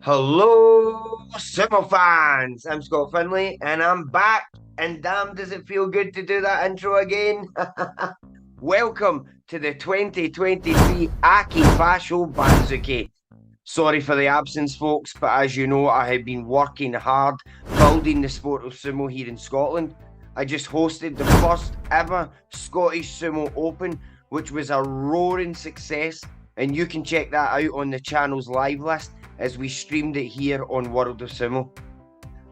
Hello, Sumo fans. I'm Scott Finley, and I'm back. And damn, does it feel good to do that intro again? Welcome to the 2023 AKI Banzuke. Sorry for the absence, folks, but as you know, I have been working hard building the sport of sumo here in Scotland. I just hosted the first ever Scottish Sumo Open, which was a roaring success, and you can check that out on the channel's live list as we streamed it here on World of Sumo.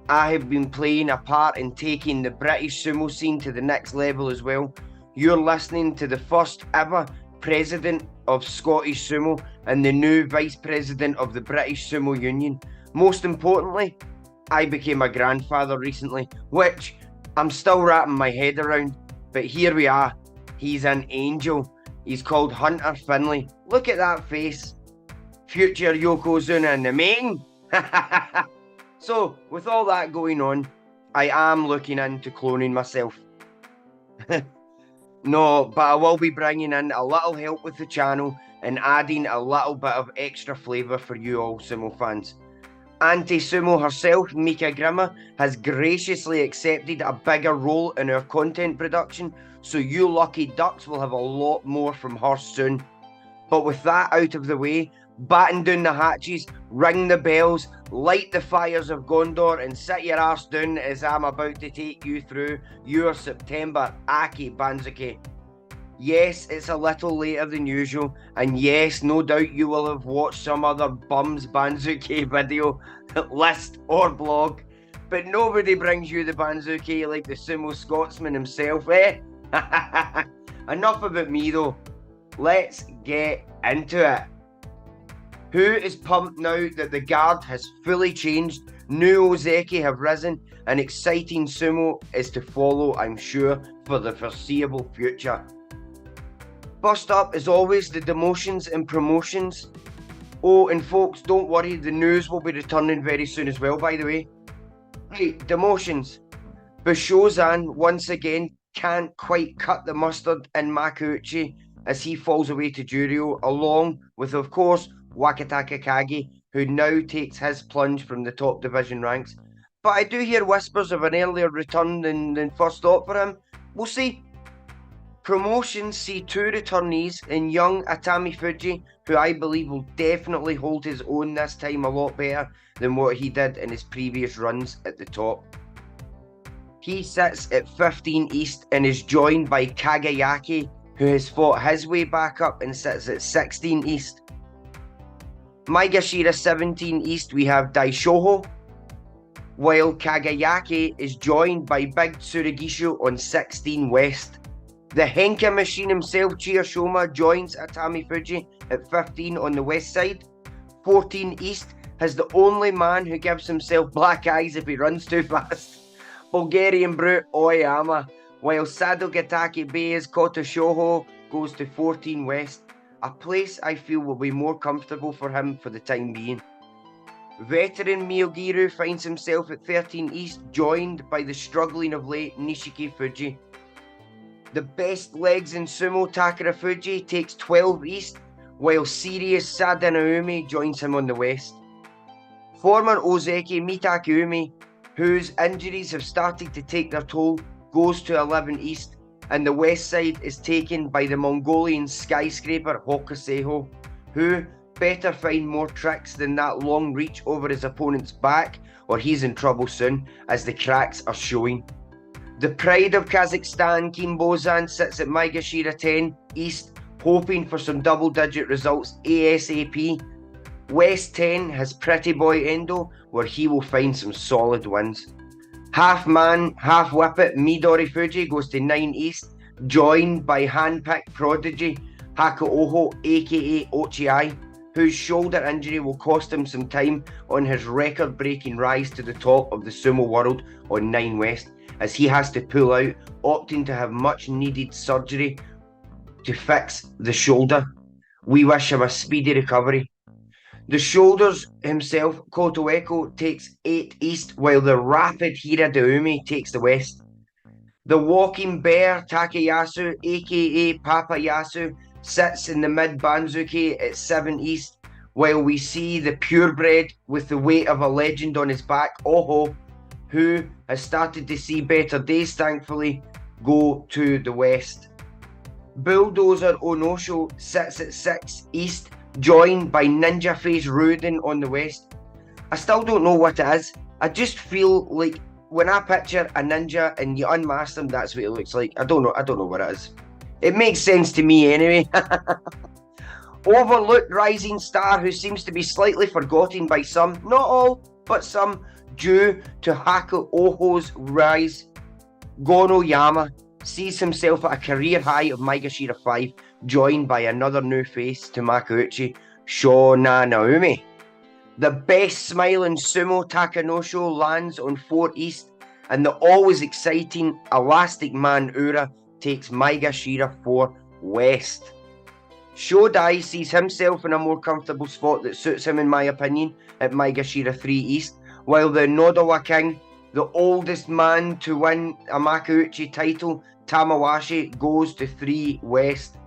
I have been playing a part in taking the British sumo scene to the next level as well. You're listening to the first ever president of Scottish Sumo and the new vice president of the British Sumo Union. Most importantly, I became a grandfather recently, which I'm still wrapping my head around, but here we are. He's an angel. He's called Hunter Finley. Look at that face. Future Yokozuna in the main. So, with all that going on, I am looking into cloning myself. No, but I will be bringing in a little help with the channel and adding a little bit of extra flavour for you all sumo fans. Anti-Sumo herself, Mika Grimmer, has graciously accepted a bigger role in our content production, so you lucky ducks will have a lot more from her soon. But with that out of the way, batten down the hatches, ring the bells, light the fires of Gondor, and sit your arse down as I'm about to take you through your September AKI Banzuke. Yes, it's a little later than usual, and yes, no doubt you will have watched some other bum's Banzuke video, list, or blog, but nobody brings you the Banzuke like the Sumo Scotsman himself, eh? Enough about me though. Let's get into it. Who is pumped now that the guard has fully changed, new Ozeki have risen, and exciting sumo is to follow, I'm sure, for the foreseeable future. First up, as always, the demotions and promotions. Oh, and folks, don't worry, the news will be returning very soon as well, by the way. Right, demotions. Bishozan, once again, can't quite cut the mustard in Makuuchi as he falls away to Juryo, along with, of course, Wakataka Kage, who now takes his plunge from the top division ranks. But I do hear whispers of an earlier return than first thought for him. We'll see. Promotions see two returnees in young Atami Fuji, who I believe will definitely hold his own this time a lot better than what he did in his previous runs at the top. He sits at 15 East and is joined by Kagayaki, who has fought his way back up and sits at 16 East. Maegashira 17 East, we have Daishoho, while Kagayaki is joined by Big Tsurugishu on 16 West. The Henka machine himself, Chiyashoma, joins Atami Fuji at 15 on the west side. 14 East has the only man who gives himself black eyes if he runs too fast, Bulgarian brute Oyama, while Sadogataki Bay's Kotoshoho goes to 14 West, a place I feel will be more comfortable for him for the time being. Veteran Miyogiru finds himself at 13 East, joined by the struggling of late Nishiki Fuji. The best legs in sumo Takara Fuji takes 12 East, while serious Sadanaumi joins him on the west. Former Ozeki Mitakeumi, whose injuries have started to take their toll, goes to 11 East, and the west side is taken by the Mongolian skyscraper Hokuseiho, who better find more tricks than that long reach over his opponent's back, or he's in trouble soon, as the cracks are showing. The pride of Kazakhstan, Kimbozan, sits at Maegashira 10 East, hoping for some double-digit results ASAP. West 10 has Pretty Boy Endo, where he will find some solid wins. Half man, half whippet Midori Fuji goes to 9 East, joined by handpicked prodigy Hakuoho, aka Ochiai, whose shoulder injury will cost him some time on his record-breaking rise to the top of the sumo world on 9 West, as he has to pull out, opting to have much-needed surgery to fix the shoulder. We wish him a speedy recovery. The shoulders himself, Kotoeko, takes 8 East, while the rapid Hiradeumi takes the West. The walking bear, Takayasu, aka Papa Yasu, sits in the mid Banzuke at 7 East, while we see the purebred with the weight of a legend on his back, Oho, who has started to see better days, thankfully, go to the west. Bulldozer Onosho sits at 6 east, joined by Ninja Face Rudin on the west. I still don't know what it is. I just feel like when I picture a ninja and you unmask them, that's what it looks like. I don't know what it is. It makes sense to me anyway. Overlooked rising star who seems to be slightly forgotten by some, not all, but some, due to Hakuoho's rise. Gonoyama sees himself at a career high of Maegashira 5, joined by another new face to Makuuchi, Shona Naomi. The best smiling Sumo Takanosho lands on 4 east, and the always exciting Elastic Man Ura takes Maegashira 4 west. Shodai sees himself in a more comfortable spot that suits him, in my opinion, at Maegashira 3 east, while the Nodowa King, the oldest man to win a Makuuchi title, Tamawashi, goes to 3 west.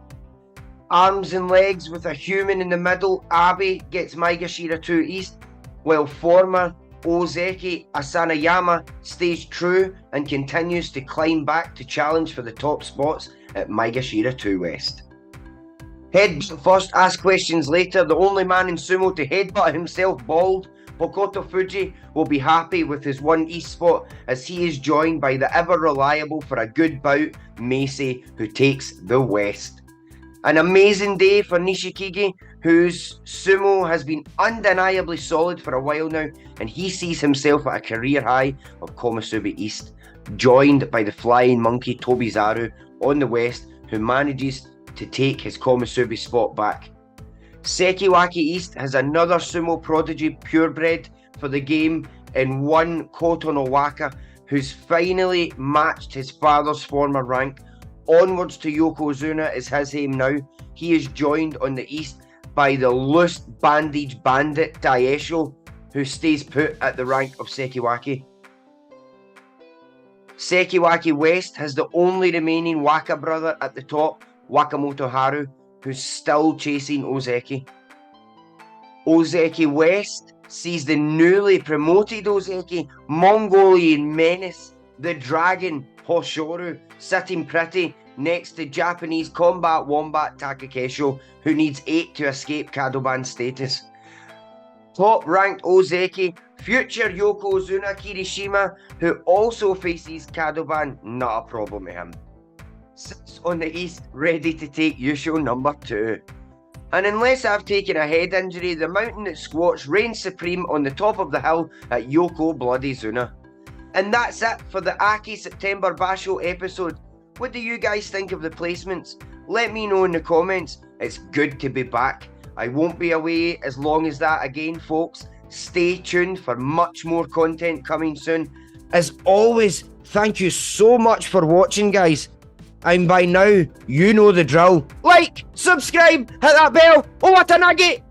Arms and legs with a human in the middle, Abe gets Maegashira 2 east, while former Ozeki Asanayama stays true and continues to climb back to challenge for the top spots at Maegashira 2 west. Headbutt first, ask questions later. The only man in sumo to headbutt himself bald, Hokuto Fuji, will be happy with his 1 east spot as he is joined by the ever reliable for a good bout, Macy, who takes the west. An amazing day for Nishikigi, whose sumo has been undeniably solid for a while now, and he sees himself at a career high of Komusubi East, joined by the flying monkey Tobizaru on the west, who manages to take his Komusubi spot back. Sekiwaki East has another sumo prodigy purebred for the game in one Koto no Waka, who's finally matched his father's former rank. Onwards to Yokozuna is his aim now. He is joined on the east by the loose bandage bandit Daisho, who stays put at the rank of Sekiwaki. Sekiwaki West has the only remaining Waka brother at the top, Wakamoto Haru, who's still chasing Ozeki. Ozeki West sees the newly promoted Ozeki, Mongolian menace, the dragon Hoshoru, sitting pretty next to Japanese combat wombat Takakesho, who needs 8 to escape Kadoban status. Top ranked Ozeki, future Yokozuna Kirishima, who also faces Kadoban, not a problem with him. Sits on the east, ready to take Yusho number 2. And unless I've taken a head injury, the mountain that squats reigns supreme on the top of the hill at Yoko Bloody Zuna. And that's it for the Aki September Basho episode. What do you guys think of the placements? Let me know in the comments. It's good to be back. I won't be away as long as that again, folks. Stay tuned for much more content coming soon. As always, thank you so much for watching, guys. And by now, you know the drill. Like, subscribe, hit that bell. Oh, what a nugget!